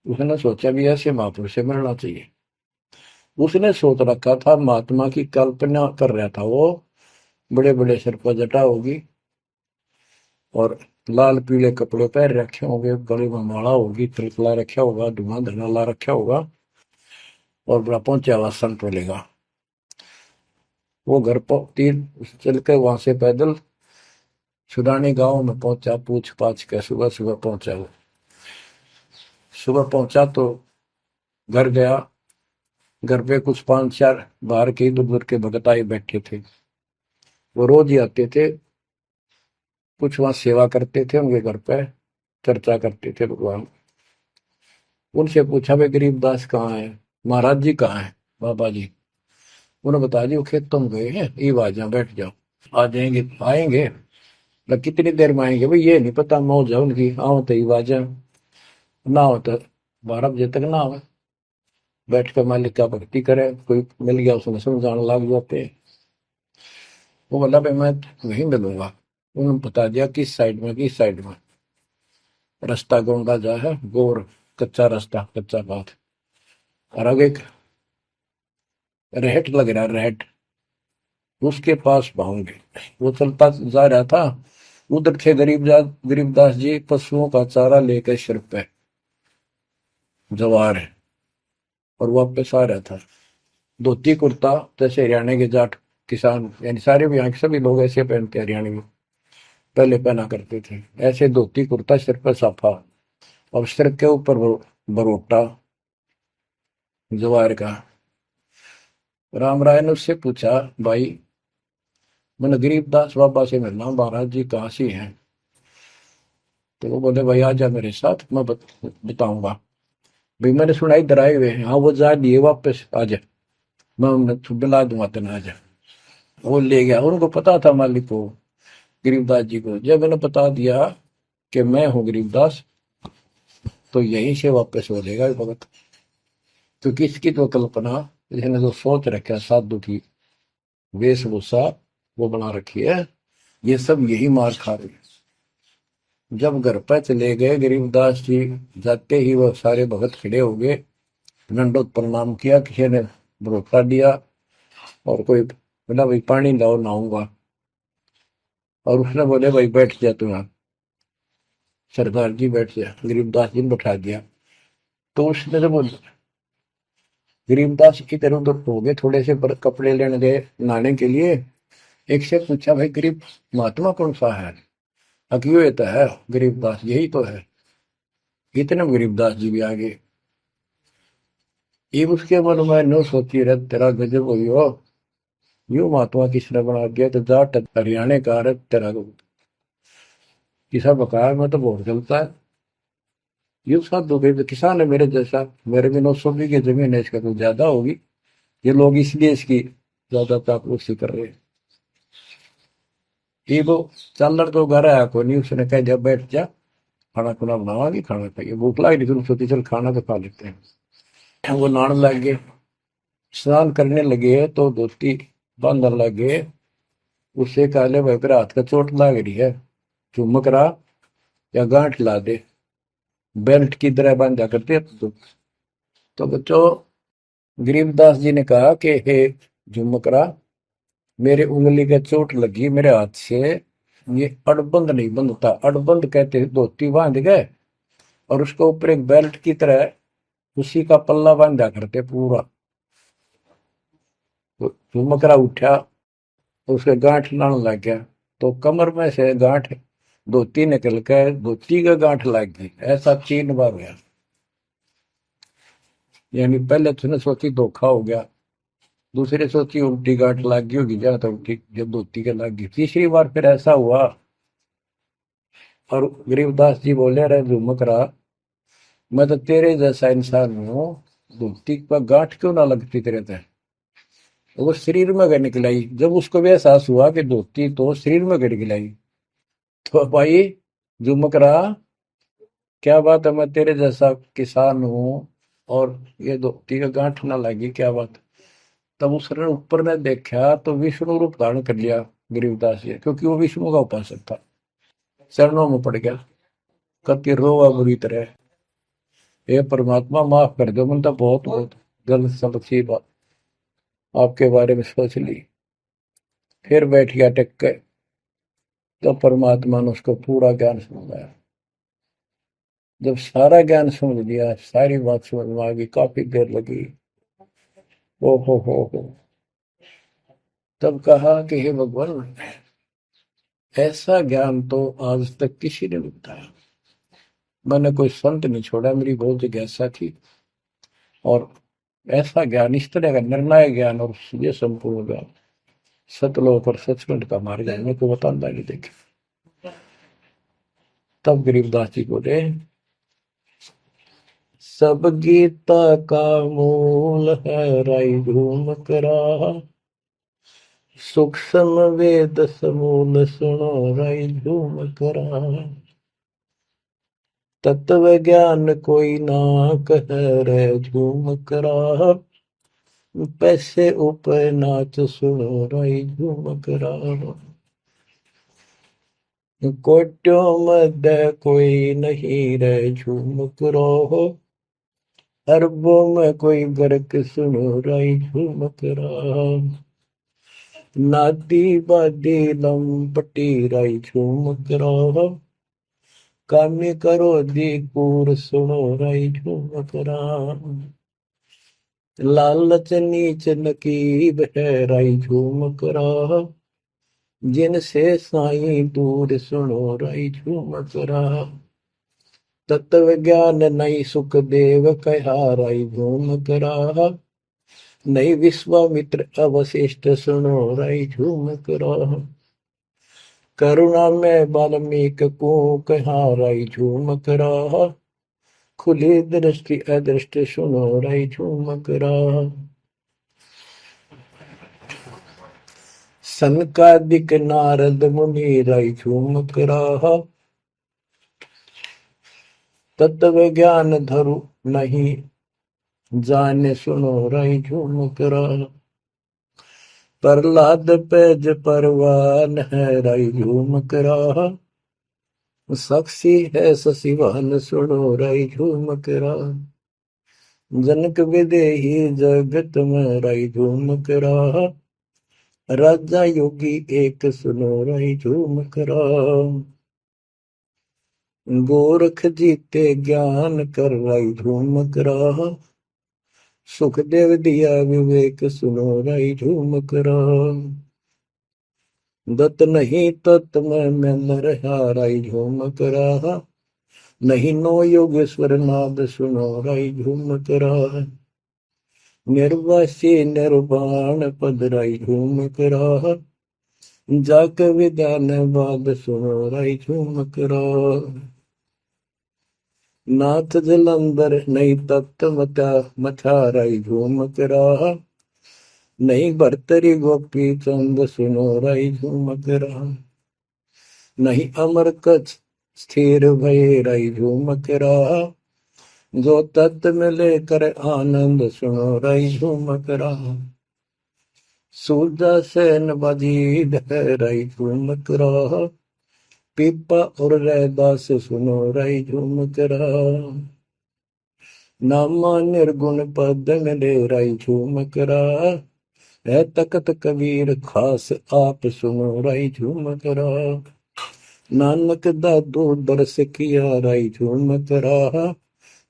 उसने सोचा भी ऐसे महापुरुष से मिलना चाहिए। उसने सोच रखा था, महात्मा की कल्पना कर रहा था वो, बड़े बड़े सिर पर जटा होगी और लाल पीले कपड़े पहन रखे होंगे, गले में माला होगी, त्रिकला रखा होगा, धुआं धना ला रखा होगा और बड़ा पहुंचा हुआ संत मिलेगा। वो घर पर तीन चल के वहां से पैदल छुड़ानी गांव में पहुंचा, पूछ पाछ के सुबह सुबह पहुंचा। वो सुबह पहुंचा तो घर गया। घर पे कुछ 5-4 बाहर के इधर उधर के भगत आए बैठे थे। वो रोज ही आते थे, कुछ वहां सेवा करते थे, उनके घर पे चर्चा करते थे भगवान। उनसे पूछा भाई गरीबदास कहाँ है, महाराज जी कहाँ है, बाबा जी? उन्होंने बताया जी वो खेतों में गए हैं, ये आ जाओ बैठ जाओ। आ जाएंगे, आएंगे ना, कितनी देर में आएंगे भाई ये नहीं पता, मौज है उनकी, आओ तो ही आ जाए, ना हो तो 12 बजे तक ना हो। बैठ कर मालिक का भक्ति करे, कोई मिल गया उसमें समझाने लग जाते हैं। वो बोला भाई मैं वहीं मिलूंगा। उन्होंने बता दिया किस साइड में, किस साइड में। रास्ता गोंडा जा है, गोर कच्चा रास्ता, कच्चा बात, और आगे एक रहट लग रहा है, रहट, उसके पास पहुंचे। वो चलता जा रहा था, उधर थे गरीबदास जी पशुओं का चारा लेकर सिर पे जवार है, और वापस आ रहा था। धोती कुर्ता, जैसे हरियाणा के जाट किसान, यानी सारे भी यहाँ के सभी लोग ऐसे पहनते, हरियाणा में पहले पहना करते थे ऐसे, धोती कुर्ता, सिर पर साफा और सिर के ऊपर बरोटा जवार का। राम राय ने उससे पूछा, भाई मैंने गरीबदास बाबा से मिलना, महाराज जी कहाँ से हैं? तो वो बोले भाई आ जा मेरे साथ, मैं बताऊंगा। भाई मैंने सुना इधर आए हुए हैं, हाँ वो जा दिए वापस, आ जा, मैं उन्हें बुला दूंगा, तेना आ जा। वो ले गया। उनको पता था मालिक को, गरीबदास जी को। जब मैंने बता दिया कि मैं हूँ गरीबदास, तो यहीं से वापस हो जाएगा भगत। तो किसकी तो कल्पना, इसने जो सोच रखा साधु की वेशभूषा वो बना रखी है, ये सब यही मार खा रही है। जब घर पर चले गए गरीबदास जी, जाते ही वो सारे भगत खड़े हो गए, दंडोत प्रणाम किया, किसी ने भरोसा दिया, और कोई बोला भाई पानी लाओ नहाऊंगा, और उसने बोले भाई बैठ जा तू यहाँ, सरदार जी बैठ जा। गरीबदास जी ने बैठा दिया। तो उसने जब गरीबदास इधर उधर हो गए, थोड़े से कपड़े लेने गए नहाने के लिए, एक से पूछा भाई गरीब महात्मा कौन सा है? अकियो ये तो है गरीबदास, यही तो है। इतने में गरीबदास जी भी आ गए। ये उसके मन में नो सोची रहे, तेरा गजब हुई हो, यू महात्मा किसने बना दिया, तो जाट हरियाणा का है तेरा किसा बकाया में तो बहुत चलता है। ये साधु भाई किसान है मेरे जैसा, मेरे भी 900 बीघे जमीन है, इसका तो ज्यादा होगी, ये लोग इसलिए इसकी ज्यादा चापलूसी कर रहे हैं। ये वो चल तो घर आया कोई नहीं, उसने कह दिया बैठ जा, खाना खुना बनावागी, खाना खाइए, भूख लगी नहीं तुम, सोची चल खाना तो खा लेते हैं। वो नहाने लग गए, स्नान करने लगे तो धोती बांधने लगे। उसे काले भाई पर हाथ का चोट लाग रही है, चुमक रहा या गांठ ला दे, बेल्ट की तरह बांधा करते तो बच्चों गरीबदास जी ने कहा कि हे झुमकरा, मेरे उंगली का चोट लगी मेरे हाथ से, ये अड़बंद नहीं बंधता। अड़बंद कहते हैं धोती बांध गए और उसको ऊपर एक बेल्ट की तरह उसी का पल्ला बांधा करते पूरा। तो झुमकरा उठा, उसके गांठ लाने लग गया, तो कमर में से गांठ धोती निकल कर धोती का गांठ लग गई। ऐसा 3 बार हुआ। यानी पहले तूने सोची धोखा हो गया, दूसरे सोची उल्टी गांठ लग गई होगी, जहां तक उल्टी जब धोती के लग गई, तीसरी बार फिर ऐसा हुआ। और गरीबदास जी बोले, रहे झुमकरा, मैं तो तेरे जैसा इंसान हूँ, धोती पर गांठ क्यों ना लगती तेरे ते? वो शरीर में गए निकलाई। जब उसको भी एहसास हुआ कि धोती तो शरीर में गिर गिलाई, तो भाई झुमकरा, क्या बात है, मैं तेरे जैसा किसान हूँ और ये धोती का गांठ ना लगी, क्या बात? तब उसने ऊपर ने देखा तो विष्णु रूप धारण कर लिया गरीबदास जी, क्योंकि वो विष्णु का उपासक था। चरणों में पड़ गया, कति रोवा बुरी तरह, हे परमात्मा माफ कर दो, मैंने तो बहुत बहुत गलत सलत सी बात आपके बारे में सोच ली। फिर बैठ गया टेक के, तो परमात्मा ने उसको पूरा ज्ञान समझाया। जब सारा ज्ञान समझ लिया, सारी बात समझ में आ गई, काफी देर लगी। ओ हो, तब कहा कि हे भगवान, ऐसा ज्ञान तो आज तक किसी ने नहीं बताया। मैंने कोई संत नहीं छोड़ा, मेरी बहुत जिज्ञासा थी, और ऐसा ज्ञान, इस तरह का निर्णायक ज्ञान और ये संपूर्ण ज्ञान, सतलोक और सचखंड का मार्ग है, मेरे को बताता नहीं देखे। तब गरीबदास जी बोले, सब गीता का मूल है राई झूम करा, सूक्ष्म वेद समूल सुनो राई झूम करा, तत्व ज्ञान कोई ना कह रे झूम करा, पैसे ऊपर नाच सुनो राई झूम करा, कोट्यों मध्य कोई नहीं रे झूम करो, अरबों में कोई गर्क सुनो राई झूम करा, नादी बादी लंपटी राई झूम करा, कामी करो दी कूर सुनो राई झूम करा, लालच नीच नकीब है राई झूम करा, जिनसे साईं दूर सुनो राई झूम करा, तत्व ज्ञान नहीं सुख देव कहा राई झूम करा, नहीं विश्वामित्र अवशिष्ट सुनो राई झूम करा, करुणा में वाल्मीक को कहा राई झूम करा, खुली दृष्टि अदृष्टि सुनो राई झूम करा, सनकादिक नारद मुनि राई झूम करा, तत्व ज्ञान धरु नहीं जाने सुनो राई झूम करा, प्रहलाद पेज परवान है राई झूम करा, साक्षी है शशिवान सुनो राई झूम करा, जनक विदेही जगत में राई झूम करा, राजा योगी एक सुनो राई झूम करा, गोरख जीते ज्ञान कर राई झूम करा, सुखदेव दिया विवेक सुनो राई झूम करा, दत्त नहीं तत् में रहा राई झूम करा, नहीं नो योगेश्वर नाद सुनो राई झूम करा, निर्वासी निर्वाण पद राई झूम करा, जाक विद्यान बाद सुनो राई झूम करा, नाथ जलंधर नहीं तत्त मथा राई झूम करा, नहीं भरतरी गोपी चंद सुनो राई झूम करा, नहीं अमर कच्छ स्थिर भय राई झूम करा, जो तत्व में लेकर आनंद सुनो रही झूमक रहा। सूरजा सैन बजीद है रही झूमक रहा। पीपा और रैदास सुनो रही झूमक रहा। नामा निर्गुण पद में ले रही झूमक रहा। है तकत कबीर खास आप सुनो रही झूमक रहा। नानक दादू दरस किया रही झूमक रहा।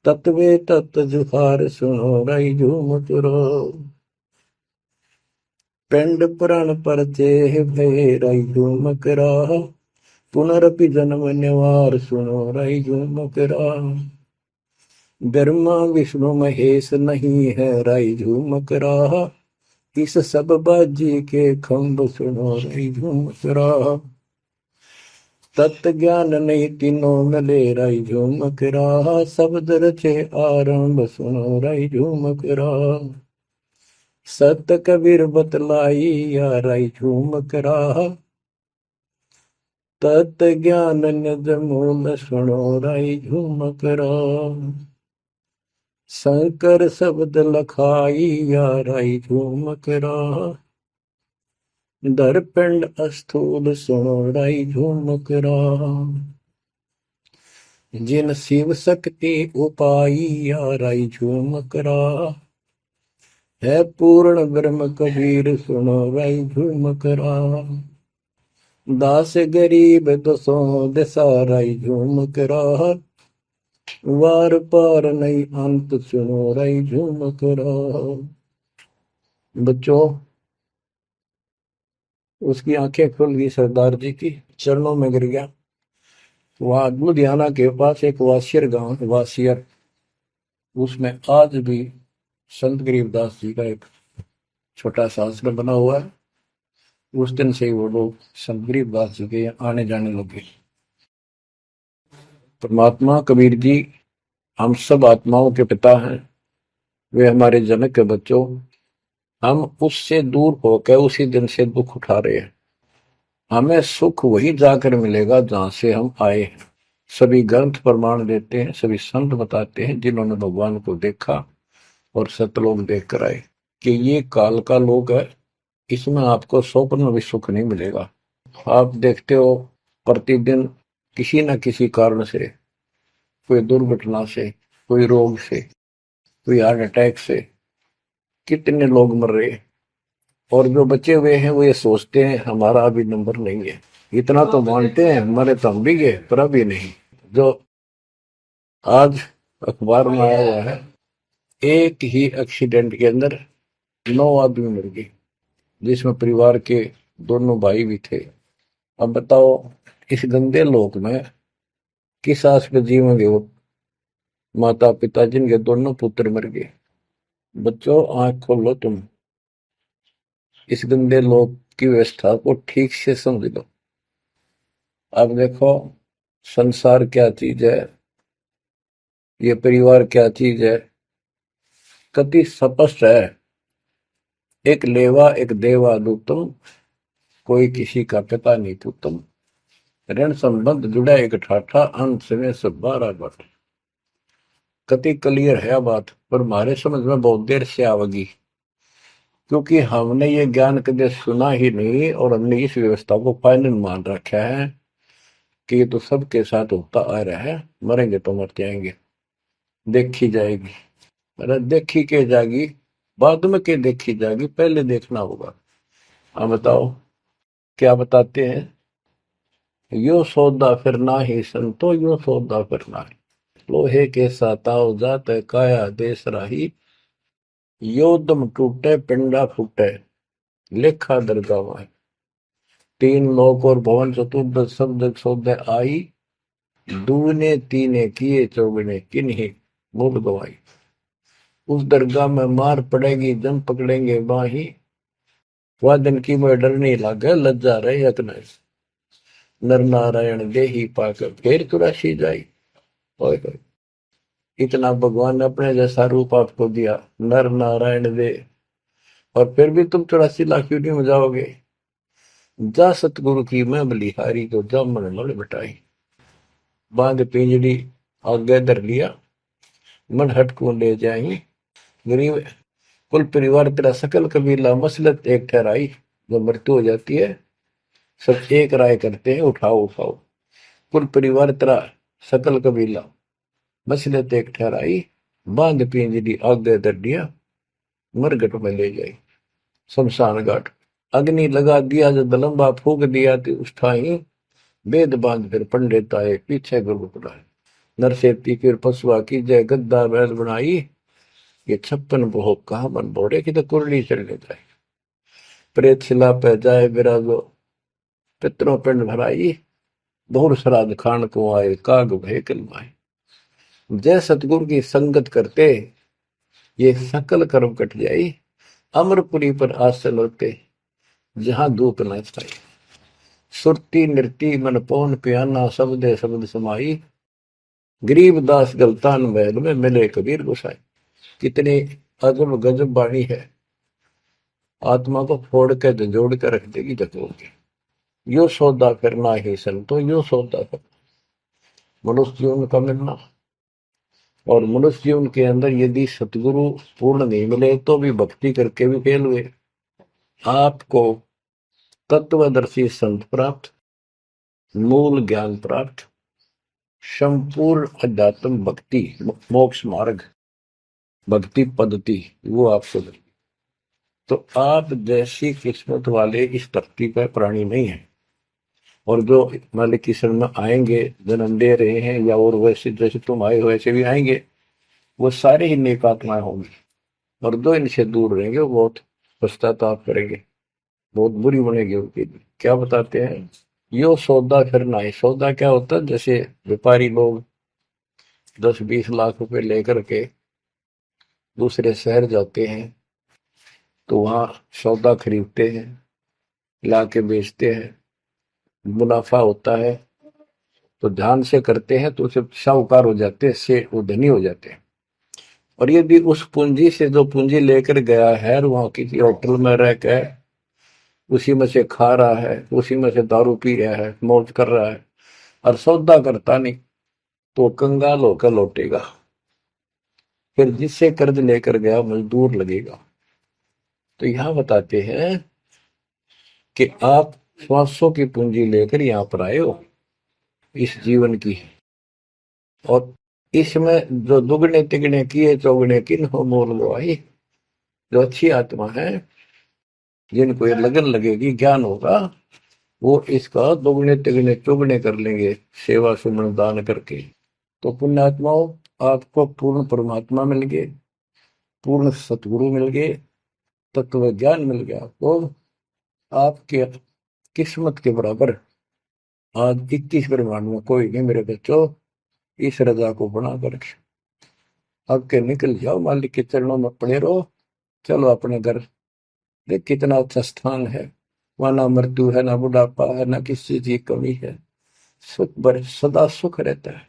तत्वे तत् जुहार सुनो रही झूमक रहा। पिंड पुराण पर जे भय रही झूमक रहा। पुनरपि जन्म निवार सुनो रही झूमक रहा। ब्रह्मा विष्णु महेश नहीं है रही झूमक रहा। इस सब बाजी के खंभ सुनो रही झूमक रहा। तत्व ज्ञान नहीं तीनों मिले रही झूमक रहा। शब्द रचे आरंभ सुनो रही झूमक रहा। सत कबीर बतलाई या रही झूमक रहा। तत् ज्ञान निज मूल सुनो रही झूमक रहा। शंकर शब्द लखाई या रही झूमक रहा। दरपिंड अस्थूल सुनो रही झूमक रहा। जिन शिव शक्ति उपाई या रही झूमक रहा। है पूर्ण ब्रह्म कबीर सुनो रही झूमक रहा। दास गरीब दसों दिशा रही झूमक रहा। वार पार नहीं अंत सुनो रही झूमक रहा। बच्चों, उसकी आंखें खुल गई, सरदार जी की चरणों में गिर गया। वहां लुधियाना के पास एक वासियर गांव, वासियर, उसमें आज भी संत गरीबदास जी का एक छोटा सा आश्रम बना हुआ है। उस दिन से वो लोग संत गरीबदास जी के यहाँ आने जाने लगे। परमात्मा कबीर जी हम सब आत्माओं के पिता हैं, वे हमारे जनक के बच्चों। हम उससे दूर होकर उसी दिन से दुख उठा रहे हैं। हमें सुख वही जाकर मिलेगा जहां से हम आए हैं। सभी ग्रंथ प्रमाण देते हैं, सभी संत बताते हैं जिन्होंने भगवान को देखा और सतलोक देख कर आए कि ये काल का लोक है, इसमें आपको स्वप्न में भी सुख नहीं मिलेगा। आप देखते हो प्रतिदिन किसी न किसी कारण से, कोई दुर्घटना से, कोई रोग से, कोई हार्ट अटैक से कितने लोग मर रहे हैं। और जो बचे हुए हैं वो ये सोचते हैं हमारा अभी नंबर नहीं है। इतना तो मानते हैं मरे तो हम भी गए, पर अभी नहीं। जो आज अखबार में आया हुआ है, एक ही एक्सीडेंट के अंदर 9 आदमी मर गए, जिसमें परिवार के दोनों भाई भी थे। अब बताओ इस गंदे लोक में किस आस पे जीवेंगे वो माता पिता जिनके दोनों पुत्र मर गए। बच्चों, आंख खोलो, तुम इस गंदे लोक की व्यवस्था को ठीक से समझ लो। अब देखो संसार क्या चीज है, ये परिवार क्या चीज है, कति स्पष्ट है। एक लेवा एक देवा दूतम, कोई किसी का पिता नहीं पुतम। ऋण संबंध जुड़ा एक ठाठा, अंत में सब 12 बट। कति क्लियर है बात, पर हमारे समझ में बहुत देर से आवेगी, क्योंकि हमने ये ज्ञान कभी सुना ही नहीं और हमने इस व्यवस्था को फाइनल मान रखा है कि ये तो सबके साथ होता आ रहा है, मरेंगे तो मर जाएंगे, देखी जाएगी। अरे देखी के जाएगी, बाद में के देखी जाएगी, पहले देखना होगा। हाँ बताओ क्या बताते हैं। यो सौदा फिर ना ही संतो, यो सौदा फिर ना ही। लोहे के साताव जात काया देश राही। यो दम टूटे पिंडा फूटे, लेखा दरगावा है। 3 लोक और भवन चतुर्दश शब्द सौदे आई। दूने तीने किए चौगने किन्हीं मूल गवाई। उस दरगाह में मार पड़ेगी जम पकड़ेंगे बाही। वह दिन की में डर नहीं लागे लज्जा रहे यत्न। नर नारायण दे ही पाकर फिर चुरासी जाई। ओए होए, इतना भगवान ने अपने जैसा रूप आपको दिया, नर नारायण दे, और फिर भी तुम 84 लाख यूनिट में जाओगे। जा सतगुरु की मैं बलिहारी को जामन मल मिटाई। बांध पिंजड़ी आगे धर लिया, मन हट को ले जाई, गरीब कुल परिवार तेरा सकल कबीला मसलत एक ठहराई। जब मृत्यु हो जाती है सब एक राय करते हैं, उठाओ उठाओ। कुल परिवार तेरा सकल कबीला मसलत एक ठहराई, बांध पिंजरी आगे दर दिया, मरगट में ले जाई शमशान घाट। अग्नि लगा दिया जब लंबा फूक दिया तो उस ठाई, वेद बांध फिर पंडित आए पीछे गुरु बुलाए। नरसेती फिर पशुआ की जय गद्दा बैल बनाई, ये 56 भोग कहा मन बोरे की तो कुरली चढ़ने जाए। प्रेत शिला पे जाए विराजो, पितरों पिंड भराई, बहुर श्राद्ध खान को आए काग भय कलमाए। जय सतगुरु की संगत करते ये सकल कर्म कट जाई, अमरपुरी पर आसन होते जहां धूप न छाई। सुरती नृती मन पौन पियाना, शब्दे शब्द समाई, गरीब दास गलतान महल में मिले कबीर गोसाई। कितनी अजब गजब बाणी है, आत्मा को फोड़ के झंझोड़ के रख देगी जखों के। यो सौदा करना ही संतो, यो सौदा करना मनुष्य जीवन का मिलना। और मनुष्य जीवन के अंदर यदि सतगुरु पूर्ण नहीं मिले तो भी भक्ति करके भी फेल हुए। आपको तत्वदर्शी संत प्राप्त, मूल ज्ञान प्राप्त, संपूर्ण अध्यात्म भक्ति मोक्ष मार्ग भक्ति पद्धति वो आपको मिली। तो आप जैसी किस्मत वाले इस धरती पर प्राणी नहीं है। और जो मालिक की शरण में आएंगे, जन्म दे रहे हैं या और वैसे जैसे तुम आए हो वैसे भी आएंगे, वो सारे ही नेक आत्माएं होंगी। और जो इनसे दूर रहेंगे वो बहुत पश्चाताप करेंगे, बहुत बुरी बनेगी उनकी। क्या बताते हैं, यो सौदा करना है। सौदा क्या होता है, जैसे व्यापारी लोग 10-20 लाख रुपए लेकर के दूसरे शहर जाते हैं तो वहां सौदा खरीदते हैं, ला के बेचते हैं, मुनाफा होता है तो ध्यान से करते हैं तो उसे साहूकार हो जाते हैं, से वो धनी हो जाते हैं। और यदि उस पूंजी से जो पूंजी लेकर गया है वहां किसी होटल में रह के उसी में से खा रहा है, उसी में से दारू पी रहा है, मौज कर रहा है और सौदा करता नहीं, तो कंगाल होकर लौटेगा। फिर जिससे कर्ज लेकर गया मजदूर लगेगा। तो यहां बताते हैं कि आप श्वासों की पूंजी लेकर यहां पर आए हो इस जीवन की, और इसमें जो दुगने तिगने किए चौगने किन हो मोल गवाई। जो अच्छी आत्मा है जिनको ये लगन लगेगी, ज्ञान होगा, वो इसका दोगुने तिगने चौगने कर लेंगे सेवा सुमन दान करके। तो पुण्यात्माओं, आपको पूर्ण परमात्मा मिल गए, पूर्ण सतगुरु मिल गए, तत्व ज्ञान मिल गया। आपको आपके किस्मत के बराबर आज 21 ब्रह्मांड में कोई नहीं मेरे बच्चों। इस रजा को बना कर अब के निकल जाओ, मालिक के चरणों में पड़े रहो। चलो अपने घर, देख कितना अच्छा स्थान है, वहां ना मृत्यु है, ना बुढ़ापा है, ना किसी चीज की कमी है, सुख बड़े सदा सुख रहता है।